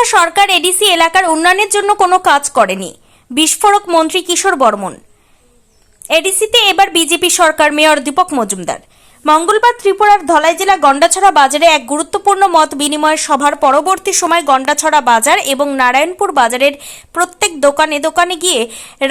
তথা সরকার এডিসি এলাকার উন্নয়নের জন্য কোনো কাজ করেনি। বিস্ফোরক মন্ত্রী কিশোর বর্মন। এডিসিতে এবার বিজেপি সরকার, মেয়র দীপক মজুমদার। মঙ্গলবার ত্রিপুরার ধলাই জেলা গন্ডাছড়া বাজারে এক গুরুত্বপূর্ণ মত বিনিময় সভার পরবর্তী সময় গন্ডাছড়া বাজার এবং নারায়ণপুর বাজারের প্রত্যেক দোকানে দোকানে গিয়ে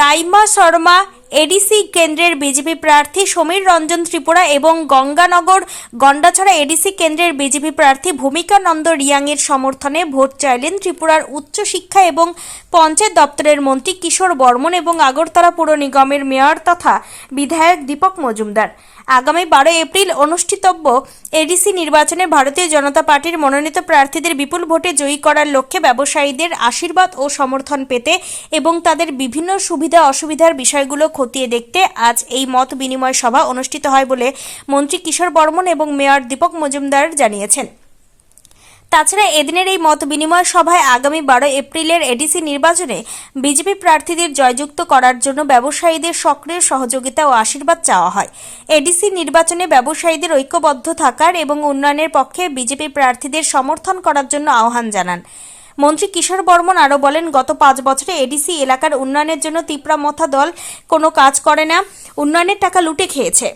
রাইমা শর্মা এডিসি কেন্দ্রের বিজেপি প্রার্থী সমীর রঞ্জন ত্রিপুরা এবং গঙ্গানগর গন্ডাছড়া এডিসি কেন্দ্রের বিজেপি প্রার্থী ভূমিকানন্দ রিয়াংয়ের সমর্থনে ভোট চাইলেন ত্রিপুরার উচ্চশিক্ষা এবং পঞ্চায়েত দপ্তরের মন্ত্রী কিশোর বর্মন এবং আগরতলা পুর নিগমের মেয়র তথা বিধায়ক দীপক মজুমদার। আগামী 12 এপ্রিল অনুষ্ঠিতব্য এডিসি নির্বাচনে ভারতীয় জনতা পার্টির মনোনীত প্রার্থীদের বিপুল ভোটে জয়ী করার লক্ষ্যে ব্যবসায়ীদের আশীর্বাদ ও সমর্থন পেতে এবং তাদের বিভিন্ন সুবিধা অসুবিধার বিষয়গুলো খতিয়ে দেখতে আজ এই মত বিনিময় সভা অনুষ্ঠিত হয় বলে মন্ত্রী কিশোর বর্মন এবং মেয়র দীপক মজুমদার জানিয়েছেন। তাছাড়া এদিনের এই মত বিনিময় সভায় আগামী 12 এপ্রিলের এডিসি নির্বাচনে বিজেপি প্রার্থীদের জয়যুক্ত করার জন্য ব্যবসায়ীদের সক্রিয় সহযোগিতা ও আশীর্বাদ চাওয়া হয়। এডিসি নির্বাচনে ব্যবসায়ীদের ঐক্যবদ্ধ থাকার এবং উন্নয়নের পক্ষে বিজেপি প্রার্থীদের সমর্থন করার জন্য আহ্বান জানান। মন্ত্রী কিশোর বর্মন আরও বলেন, গত 5 বছরে এডিসি এলাকার উন্নয়নের জন্য তিপ্রামথা দল কোনো কাজ করে না, উন্নয়নের টাকা লুটে খেয়েছে।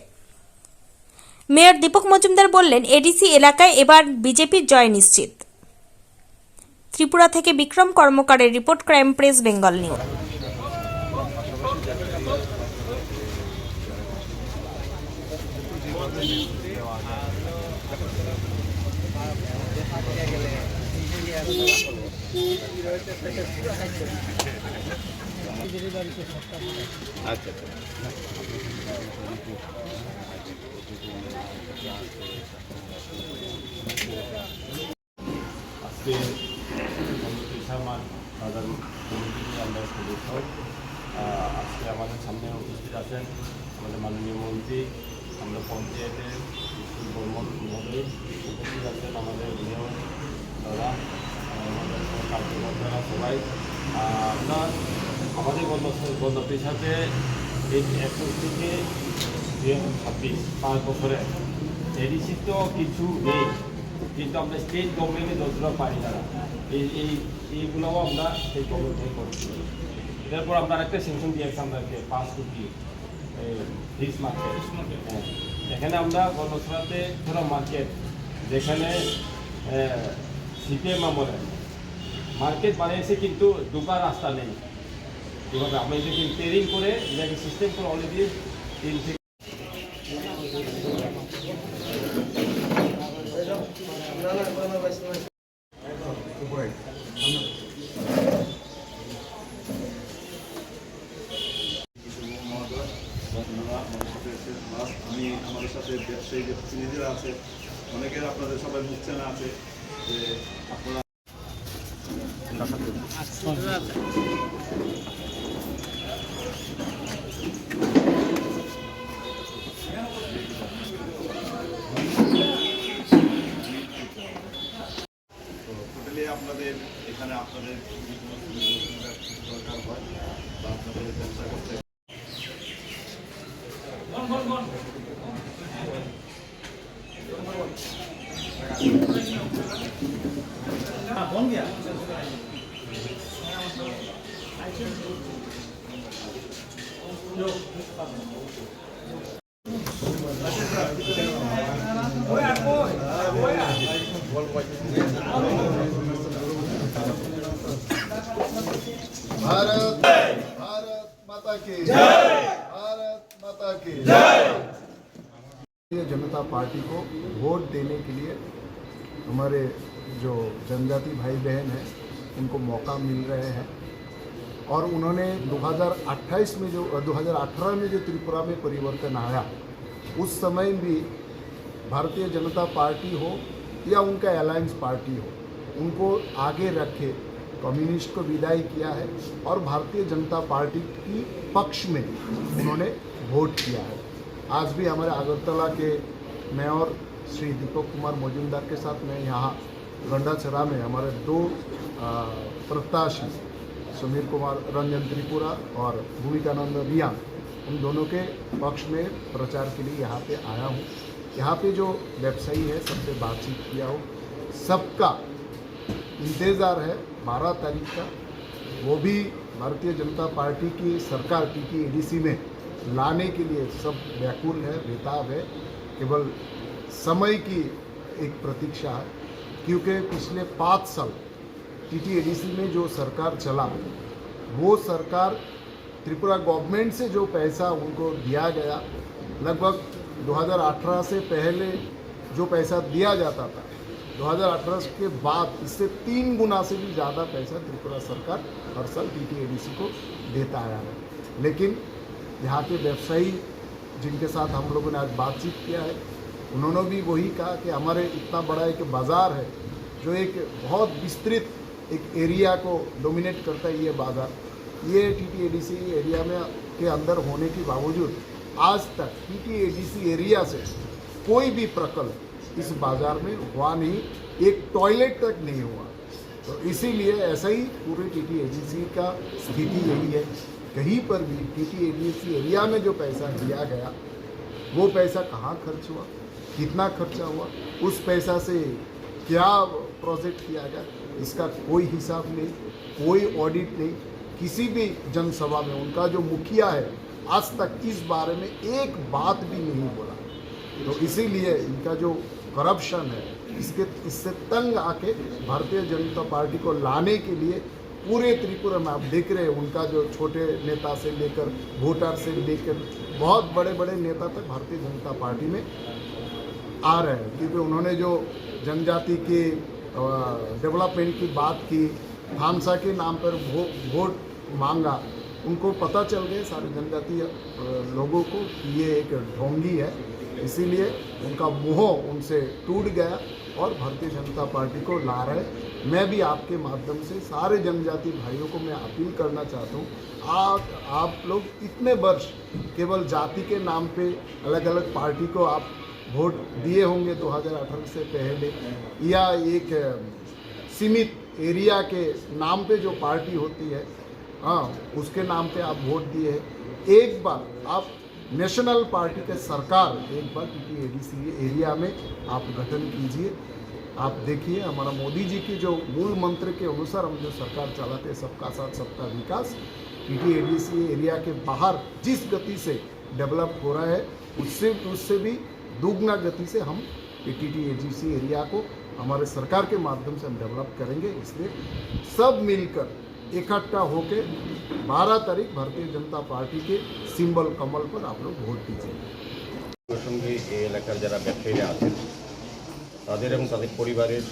মেয়র দীপক মজুমদার বললেন, এডিসি এলাকায় এবার বিজেপির জয় নিশ্চিত। ত্রিপুরা থেকে বিক্রম কর্মকারের report, crime press Bengal news. আচ্ছা আজকে কিষামান বাজার কমিটি নিয়ে আমরা সদস্য আজকে আমাদের সামনে উপস্থিত আছেন আমাদের মাননীয় মন্ত্রী, আমরা পঞ্চায়েতের বর্মন মহোদয় উপস্থিত আছেন, আমাদের মেয়র দাদা, আমাদের কার্যকর্তারা সবাই। আমরা আমাদের গত পেশাতে এই 21 থেকে 2026 5 বছরে এডিসি তো কিছু নেই, কিন্তু আমরা স্টেট গভর্নমেন্টে যতটা পারি না এইগুলোও আমরা সেই গভর্নমেন্টে করছি। এরপর আমরা একটা সেকশন দিয়েছি আমাদেরকে 5 কোটি ফিক্স মার্কেট। এখানে আমরা গণসভাতে পুরো মার্কেট, যেখানে সিপিএম আমলে মার্কেট বানিয়েছে কিন্তু ঢোকার রাস্তা নেই। এভাবে আমরা এটাকে রিপেয়ারিং করে এটাকে সিস্টেম করে অলরেডি 3 থেকে আমি আমাদের সাথে ব্যবসায়ী যে প্রতিনিধিরা আছে, অনেকের আপনাদের সবাই মুখ চেনা আছে যে আপনারা টোটালি আপনাদের এখানে আপনাদের দরকার হয় বা আপনাদের ব্যবসা করতে बन गया भारत भारत माता की जय, भारत माता की जय। जनता पार्टी को वोट देने के लिए हमारे जो जनजाति भाई बहन हैं उनको मौका मिल रहे हैं और उन्होंने 2018 में जो त्रिपुरा में परिवर्तन आया, उस समय भी भारतीय जनता पार्टी हो या उनका अलायंस पार्टी हो, उनको आगे रखे कम्युनिस्ट को विदाई किया है और भारतीय जनता पार्टी की पक्ष में उन्होंने वोट किया है। आज भी हमारे अगरतला के मेयर श्री दीपक कुमार मजूमदार के साथ मैं यहाँ गंडाछड़ा में हमारे 2 प्रत्याशी समीर कुमार रंजन त्रिपुरा और भूमिकानंद रियांग, उन दोनों के पक्ष में प्रचार के लिए यहाँ पे आया हूँ। यहाँ पे जो व्यवसायी है सबसे बातचीत किया हो, सबका इंतज़ार है 12 तारीख का, वो भी भारतीय जनता पार्टी की सरकार टीटीएडीसी में लाने के लिए सब व्याकुल है, बेताब है। केवल समय की एक प्रतीक्षा है, क्योंकि पिछले 5 साल टीटीएडीसी में जो सरकार चला, वो सरकार त्रिपुरा गवर्नमेंट से जो पैसा उनको दिया गया, लगभग 2018 से पहले जो पैसा दिया जाता था, 2018 के बाद इससे 3 गुना से भी ज़्यादा पैसा त्रिपुरा सरकार हर साल टीटीएडीसी को देता आया है। लेकिन यहाँ के व्यवसायी जिनके साथ हम लोगों ने आज बातचीत किया है, उन्होंने भी वही कहा कि हमारे इतना बड़ा एक बाज़ार है, जो एक बहुत विस्तृत एक एरिया को डोमिनेट करता है, ये बाज़ार, ये टीटीएडीसी एरिया में के अंदर होने के बावजूद आज तक टीटीएडीसी एरिया से कोई भी प्रकल्प इस बाज़ार में हुआ नहीं, एक टॉयलेट तक नहीं हुआ। तो इसीलिए ऐसा ही पूरे टीटीएडीसी का स्थिति यही है। कहीं पर भी टीटीएडीसी एरिया में जो पैसा दिया गया, वो पैसा कहाँ खर्च हुआ, कितना खर्चा हुआ, उस पैसा से क्या प्रोजेक्ट किया गया, इसका कोई हिसाब नहीं, कोई ऑडिट नहीं। किसी भी जनसभा में उनका जो मुखिया है, आज तक इस बारे में एक बात भी नहीं बोला। तो इसीलिए इनका जो करप्शन है, इससे तंग आके भारतीय जनता पार्टी को लाने के लिए पूरे त्रिपुरा में आप देख रहे हैं, उनका जो छोटे नेता से लेकर वोटर से लेकर बहुत बड़े बड़े नेता तक भारतीय जनता पार्टी में आ रहे हैं, क्योंकि उन्होंने जो जनजाति के डेवलपमेंट की बात की, थामसा के नाम पर वोट मांगा, उनको पता चल गए सारे जनजातीय लोगों को कि ये एक ढोंगी है। इसीलिए उनका मोह उनसे टूट गया और भारतीय जनता पार्टी को ला रहे। मैं भी आपके माध्यम से सारे जनजाति भाइयों को मैं अपील करना चाहता हूँ, आप लोग इतने वर्ष केवल जाति के नाम पे अलग अलग पार्टी को आप वोट दिए होंगे 2018 से पहले, या एक सीमित एरिया के नाम पे जो पार्टी होती है, हाँ, उसके नाम पे आप वोट दिए हैं। एक बार आप नेशनल पार्टी के सरकार एक बार टीटीएडीसी एरिया में आप गठन कीजिए। आप देखिए, हमारा मोदी जी की जो मूल मंत्र के अनुसार हम जो सरकार चलाते हैं, सबका साथ सबका विकास, टीटीएडीसी एरिया के बाहर जिस गति से डेवलप हो रहा है, उससे भी दुगना गति से हम टीटीएडीसी एरिया को हमारे सरकार के माध्यम से हम डेवलप करेंगे। इसलिए सब मिलकर इकट्ठा होकर 12 तारीख भारतीय जनता पार्टी के सिंबल कमल पर आप लोग ভোট दीजिए। সঙ্গে এই এলাকার যারা ব্যবসায়ীরা আছেন তাদের এবং তাদের পরিবারের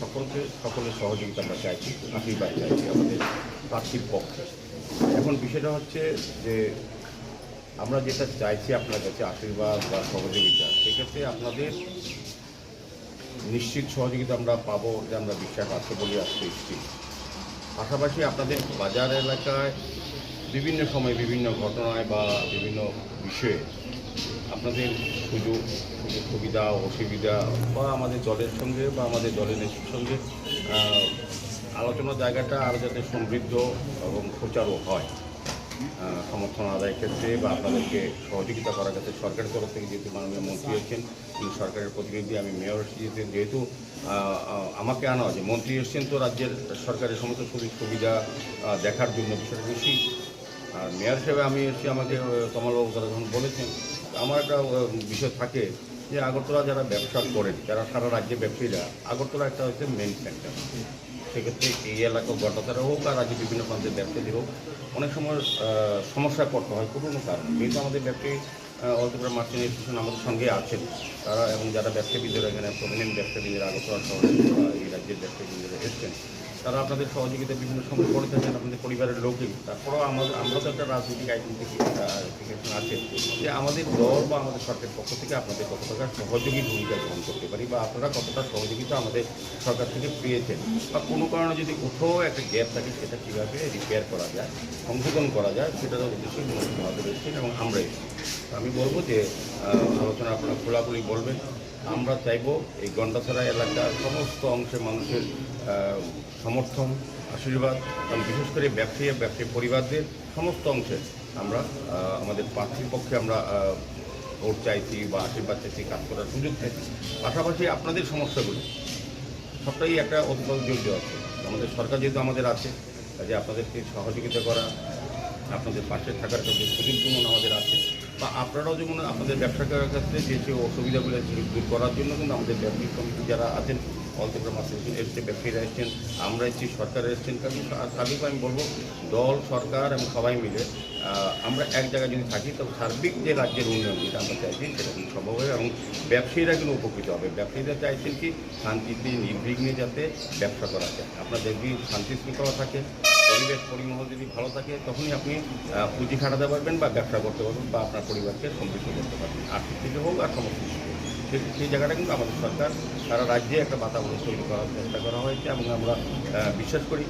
সকলের সহযোগিতা আমরা চাইছি, আশীর্বাদ চাইছি আমাদের প্রার্থীর পক্ষে। এখন বিষয়টা হচ্ছে যে আমরা যেটা চাইছি আপনার কাছে আশীর্বাদ বা সহযোগিতা, সেক্ষেত্রে আপনাদের নিশ্চিত সহযোগিতা আমরা পাবো, যে আমরা বিশ্বাস আছে বলে আসতে ইচ্ছি। পাশাপাশি আপনাদের বাজার এলাকায় বিভিন্ন সময় বিভিন্ন ঘটনায় বা বিভিন্ন বিষয়ে আপনাদের সুযোগ সুবিধা অসুবিধা বা আমাদের দলের সঙ্গে বা আমাদের দলের নেতৃত্বের সঙ্গে আলোচনার জায়গাটা আরও যাতে সমৃদ্ধ এবং প্রচারও হয়, সমর্থন আদায়ের ক্ষেত্রে বা আপনাদেরকে সহযোগিতা করার ক্ষেত্রে সরকারের তরফ থেকে যেহেতু মাননীয় মন্ত্রী এসেছেন, তিনি সরকারের প্রতিনিধি, আমি মেয়র এসেছেন, যেহেতু আমাকে আনা যে মন্ত্রী এসেছেন, তো রাজ্যের সরকারের সমস্ত সুযোগ সুবিধা দেখার জন্য বিষয়টা বেশি। আর মেয়র হিসেবে আমি এসেছি, আমাকে কমলবাবু তারা যখন বলেছেন, আমার একটা বিষয় থাকে যে আগরতলা যারা ব্যবসা করেন, যারা সারা রাজ্যে ব্যবসায়ীরা, আগরতলা একটা হচ্ছে মেন সেন্টার। সেক্ষেত্রে এই এলাকা গড্ডাতারা হোক আর রাজ্যে বিভিন্ন প্রান্তের ব্যবসায়ী হোক, অনেক সময় সমস্যায় পড়তে হয় কোনো কারণ। কিন্তু আমাদের ব্যবসায়ী অলত্রিপুরা মার্চেন্ট অ্যাসোসিয়েশন আমাদের সঙ্গে আছেন তারা, এবং যারা ব্যবসায়ীদের এখানে প্রমিনেন্ট ব্যবসায়ীদের আগরতলা শহরে এই রাজ্যের ব্যবসায়ীদের এসছেন, তারা আপনাদের সহযোগিতা বিভিন্ন সময় করে থাকেন, আপনাদের পরিবারের লোকেই। তারপরেও আমরা তো একটা রাজনৈতিক আইডেন্টিফিকেশন আছে যে আমাদের দল বা আমাদের সরকারের পক্ষ থেকে আপনাদের কতটা সহযোগী ভূমিকা গ্রহণ করতে পারি, বা আপনারা কতটা সহযোগিতা আমাদের সরকার থেকে পেয়েছেন, বা কোনো কারণে যদি কোথাও একটা গ্যাপ থাকে সেটা কীভাবে রিপেয়ার করা যায়, সংশোধন করা যায়, সেটা অবশ্যই মন্ত্রীভাবে রয়েছেন এবং আমরা এসেছি। আমি বলবো যে আলোচনা আপনারা খোলাখুলি বলবেন। আমরা চাইব এই গন্ডাছড়া এলাকার সমস্ত অংশের মানুষের সমর্থন, আশীর্বাদ, এবং বিশেষ করে ব্যবসায়ী পরিবারদের সমস্ত অংশে আমরা আমাদের প্রার্থীর পক্ষে আমরা ভোট চাইছি বা আশীর্বাদ চাইছি, কাজ করার সুযোগ চাইছি। পাশাপাশি আপনাদের সমস্যাগুলি সবটাই একটা অতিথি জড়িত আছে। আমাদের সরকার যেহেতু আমাদের আছে, কাজে আপনাদেরকে সহযোগিতা করা, আপনাদের পাশে থাকার কাছে সুযোগ আমাদের আছে, বা আপনারাও যেমন আপনাদের ব্যবসা করার ক্ষেত্রে যে যে অসুবিধাগুলো দূর করার জন্য কিন্তু আমাদের ব্যবসায়িক কমিটি যারা আছেন, অল ত্রিপুরা মাছ এসছে, ব্যবসায়ীরা এসছেন, আমরা এসেছি, সরকার এসছেন। কাজে সার্বিক আমি বলবো দল, সরকার এবং সবাই মিলে আমরা এক জায়গায় যদি থাকি তবে সার্বিক যে রাজ্যের উন্নয়ন যেটা আমরা চাইছি সেটা কিন্তু সম্ভব হবে এবং ব্যবসায়ীরা কিন্তু উপকৃত হবে। ব্যবসায়ীরা চাইছেন কি শান্তিতে নির্বিঘ্নে যাতে ব্যবসা করা যায়। আপনার যদি শান্তি শৃঙ্খলা থাকে, পরিবেশ পরিমহল যদি ভালো থাকে, তখনই আপনি পুঁজি খাটাতে পারবেন বা ব্যবসা করতে পারবেন বা আপনার পরিবারকে সমৃদ্ধ করতে পারবেন, আর্থিক দিকে হোক আর সমস্ত দিকে হোক। সেই জায়গাটা কিন্তু আমাদের সরকার সারা রাজ্যে একটা বাতাবরণ তৈরি করার চেষ্টা করা হয়েছে এবং আমরা বিশ্বাস করি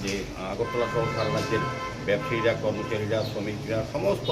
যে আগরতলা সহ সারা রাজ্যের ব্যবসায়ীরা, কর্মচারীরা, শ্রমিকরা সমস্ত